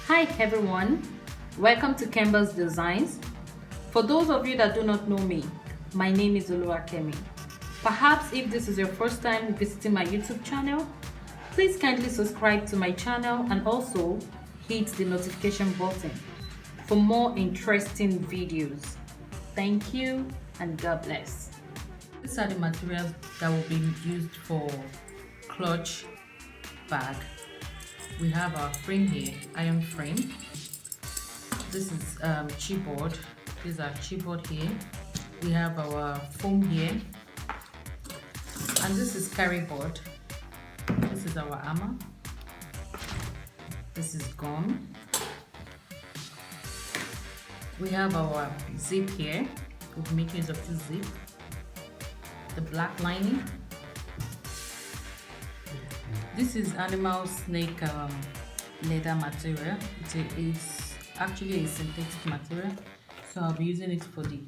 Hi everyone, welcome to KhemBuzz Designs. For those of you that do not know me, my name is Kemi. Perhaps if this is your first time visiting my YouTube channel, please kindly subscribe to my channel and also hit the notification button for more interesting videos. Thank you and God bless. These are the materials that will be used for clutch bag. We have our frame here, iron frame. This is chipboard. These are chipboard here. We have our foam here, and this is carry board. This is our hammer. This is gum. We have our zip here. We'll make use of this zip. The black lining. This is animal snake leather material. It's actually a synthetic material, so I'll be using it for the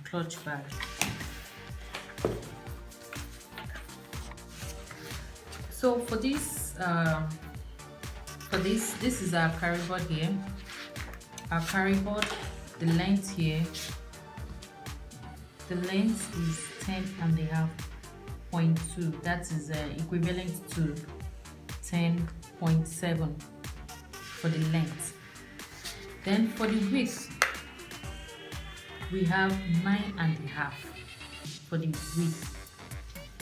clutch bag. So for this, this is our carry board here. Our carry board, the length here, the length is 10.5.2. That is equivalent to 10.7 for the length. Then for the width, we have 9.5 for the width.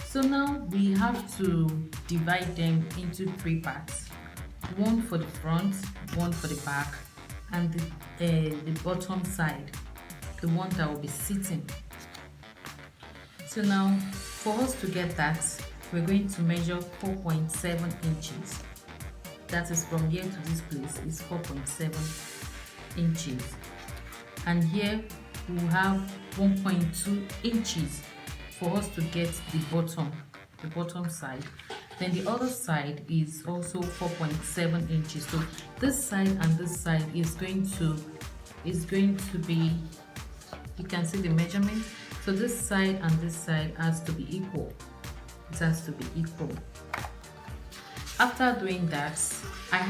So now we have to divide them into 3 parts: one for the front, one for the back, and the bottom side, the one that will be sitting. So now for us to get that, we're going to measure 4.7 inches. That is from here to this place is 4.7 inches, and here we will have 1.2 inches for us to get the bottom side. Then the other side is also 4.7 inches. So this side and this side is going to be, you can see the measurement. So this side and this side has to be equal. It has to be equal. After doing that, I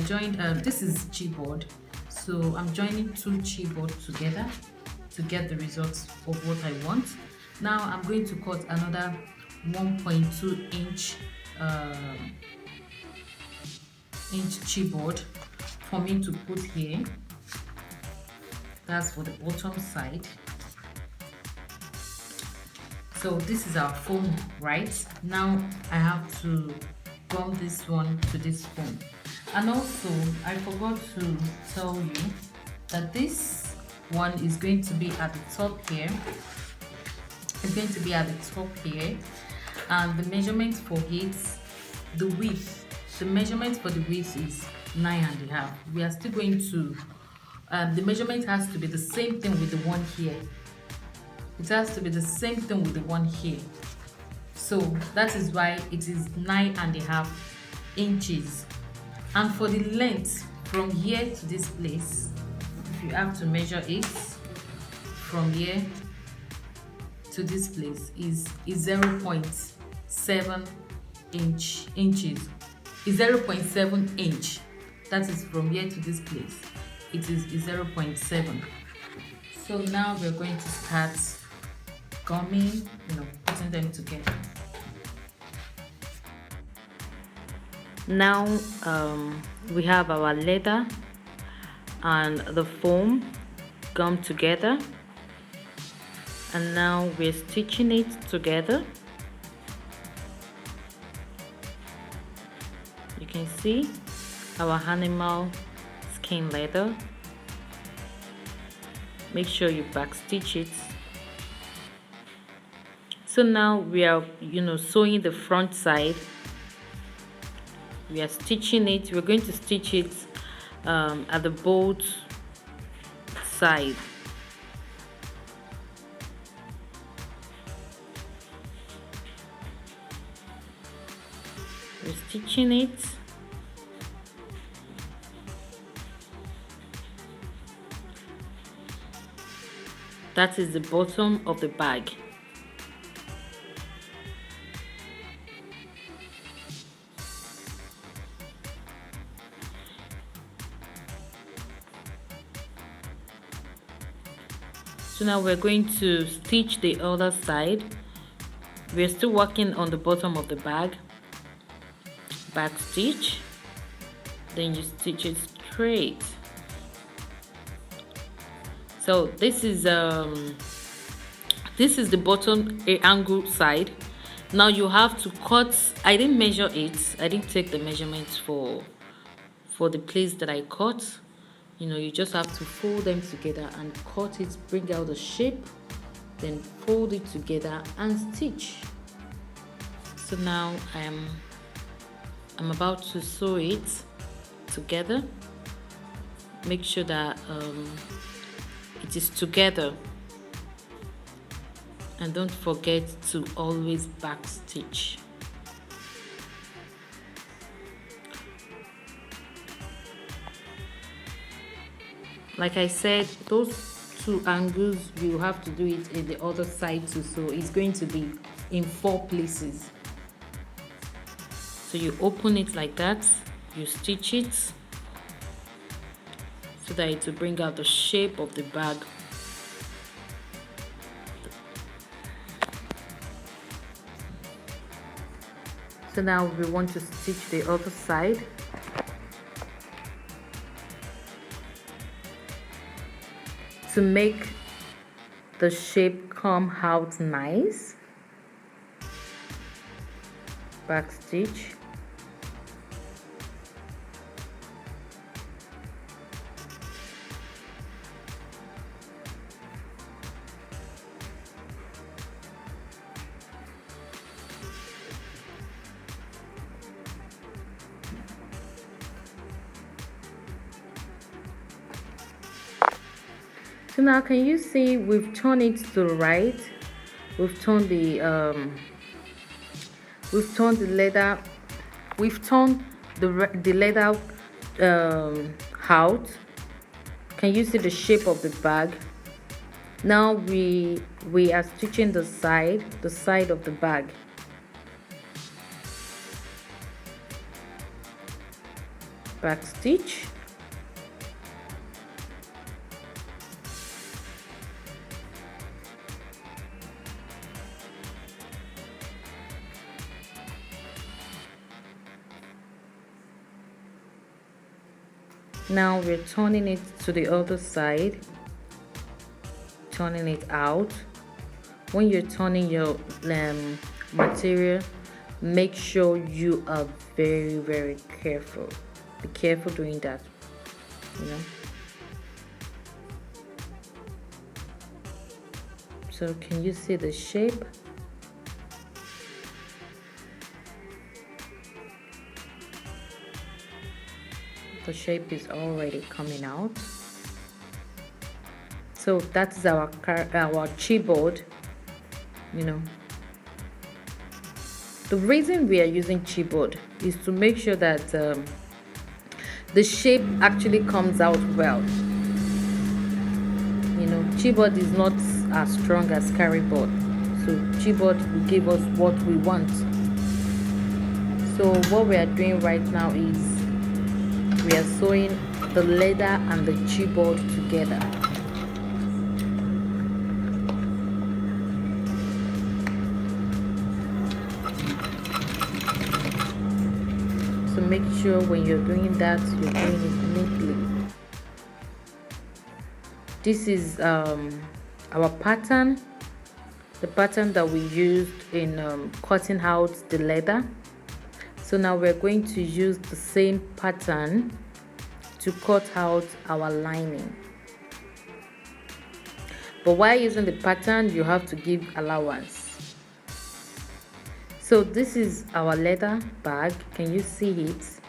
joined, this is chipboard. So I'm joining 2 chipboard together to get the results of what I want. Now I'm going to cut another 1.2 inch chipboard for me to put here. That's for the bottom side. So this is our foam, right? Now I have to gum this one to this foam. And also I forgot to tell you that this one is going to be at the top here. It's going to be at the top here, and the measurement for it, the measurement for the width is 9.5. We are still going to the measurement has to be the same thing with the one here. It has to be the same thing with the one here. So that is why it is 9.5 inches. And for the length from here to this place, if you have to measure it from here to this place is 0.7 inches. Is 0.7 inch. That is from here to this place. It is 0.7. So now we're going to start gumming, putting them together. Now we have our leather and the foam gummed together, and now we're stitching it together. You can see our animal skin leather. Make sure you back stitch it. So now we are sewing the front side. We are stitching it. We're going to stitch it at the both side. We're stitching it. That is the bottom of the bag. So now we're going to stitch the other side. We're still working on the bottom of the bag. Back stitch, then you stitch it straight. So this is the bottom angle side. Now you have to cut. I didn't measure it. I didn't take the measurements for the place that I cut. You just have to fold them together and cut it, bring out the shape, then fold it together and stitch. So now I'm about to sew it together. Make sure that it is together, and don't forget to always back stitch. Like I said, those two angles, you have to do it in the other side too, so it's going to be in 4 places. So you open it like that, you stitch it so that it will bring out the shape of the bag. So now we want to stitch the other side. To make the shape come out nice, back stitch. So now can you see we've turned it to the right, we've turned the leather, we've turned the leather out. Can you see the shape of the bag? Now we are stitching the side of the bag. Back stitch. Now we're turning it to the other side, turning it out. When you're turning your material, make sure you are very, very careful. Be careful doing that, So can you see the shape? The shape is already coming out. So that's our chipboard. The reason we are using chipboard is to make sure that the shape actually comes out well. Chipboard is not as strong as carryboard, so chipboard will give us what we want. So what we are doing right now is we are sewing the leather and the chipboard together. So make sure when you're doing that, you're doing it neatly. This is our pattern, the pattern that we used in cutting out the leather. So now we're going to use the same pattern to cut out our lining. But while using the pattern, you have to give allowance. So this is our leather bag. Can you see it?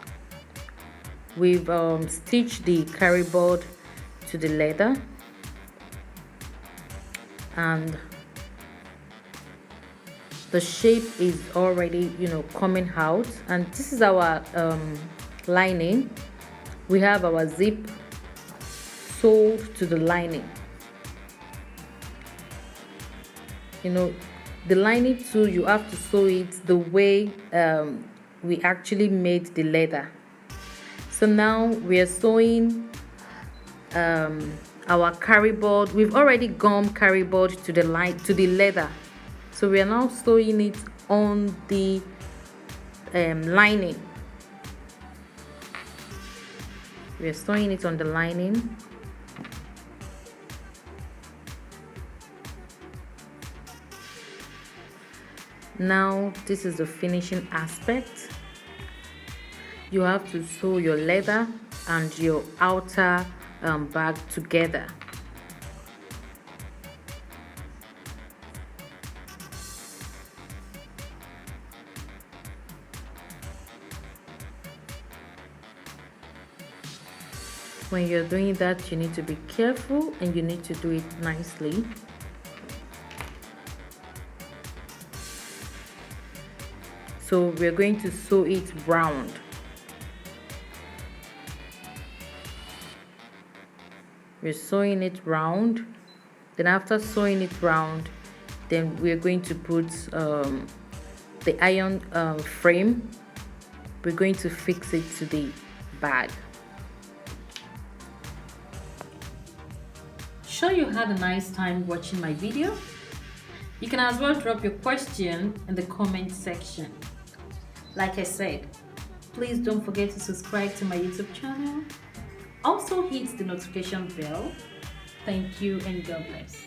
We've stitched the carryboard to the leather, and the shape is already coming out. And this is our lining. We have our zip sewed to the lining. The lining too, you have to sew it the way we actually made the leather. So now we are sewing our carry board. We've already gummed carry board to the leather, so we are now sewing it on the lining. We are sewing it on the lining. Now this is the finishing aspect. You have to sew your leather and your outer bag together. When you're doing that, you need to be careful and you need to do it nicely. So we're going to sew it round. We're sewing it round. Then after sewing it round, then we're going to put the iron frame. We're going to fix it to the bag. Sure you had a nice time watching my video? You can as well drop your question in the comment section. Like I said, please don't forget to subscribe to my YouTube channel. Also hit the notification bell. Thank you and God bless.